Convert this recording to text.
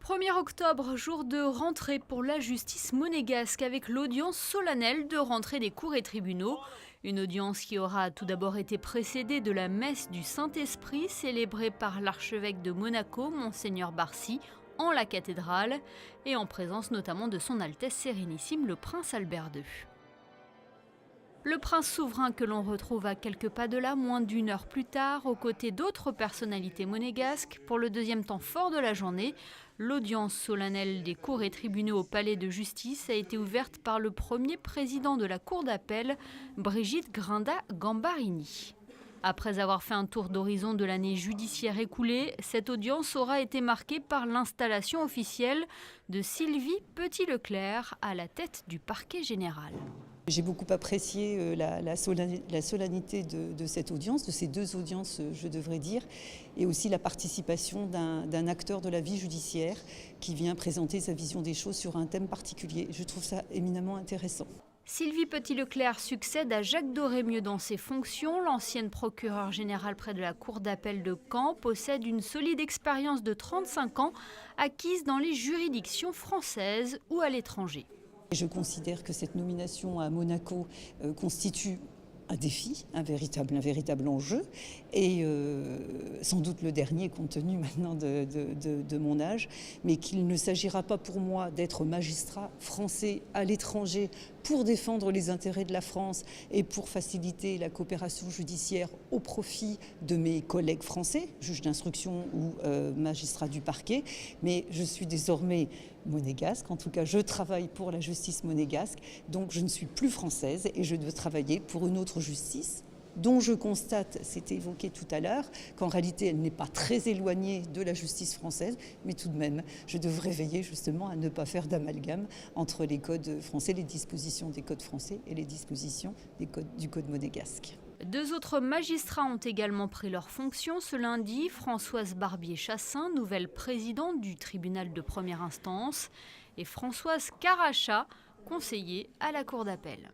1er octobre, jour de rentrée pour la justice monégasque avec l'audience solennelle de rentrée des cours et tribunaux. Une audience qui aura tout d'abord été précédée de la messe du Saint-Esprit célébrée par l'archevêque de Monaco, Monseigneur Barcy, en la cathédrale et en présence notamment de son Altesse Sérénissime le Prince Albert II. Le prince souverain que l'on retrouve à quelques pas de là, moins d'une heure plus tard, aux côtés d'autres personnalités monégasques, pour le deuxième temps fort de la journée. L'audience solennelle des cours et tribunaux au palais de justice a été ouverte par le premier président de la cour d'appel, Brigitte Grinda-Gambarini. Après avoir fait un tour d'horizon de l'année judiciaire écoulée, cette audience aura été marquée par l'installation officielle de Sylvie Petit-Leclerc à la tête du parquet général. J'ai beaucoup apprécié la solennité de cette audience, de ces deux audiences, je devrais dire, et aussi la participation d'un acteur de la vie judiciaire qui vient présenter sa vision des choses sur un thème particulier. Je trouve ça éminemment intéressant. Sylvie Petit-Leclerc succède à Jacques Dorémieux dans ses fonctions. L'ancienne procureure générale près de la cour d'appel de Caen possède une solide expérience de 35 ans acquise dans les juridictions françaises ou à l'étranger. Je considère que cette nomination à Monaco constitue un défi, un véritable enjeu, et sans doute le dernier compte tenu maintenant de mon âge, mais qu'il ne s'agira pas pour moi d'être magistrat français à l'étranger pour défendre les intérêts de la France et pour faciliter la coopération judiciaire au profit de mes collègues français, juges d'instruction ou magistrats du parquet, mais je suis désormais monégasque, en tout cas je travaille pour la justice monégasque, donc je ne suis plus française et je dois travailler pour une autre justice dont je constate, c'était évoqué tout à l'heure, qu'en réalité elle n'est pas très éloignée de la justice française, mais tout de même je devrais veiller justement à ne pas faire d'amalgame entre les codes français, les dispositions des codes français et les dispositions du code monégasque. Deux autres magistrats ont également pris leurs fonctions ce lundi. Françoise Barbier-Chassaing, nouvelle présidente du tribunal de première instance, et Françoise Caracha, conseillère à la cour d'appel.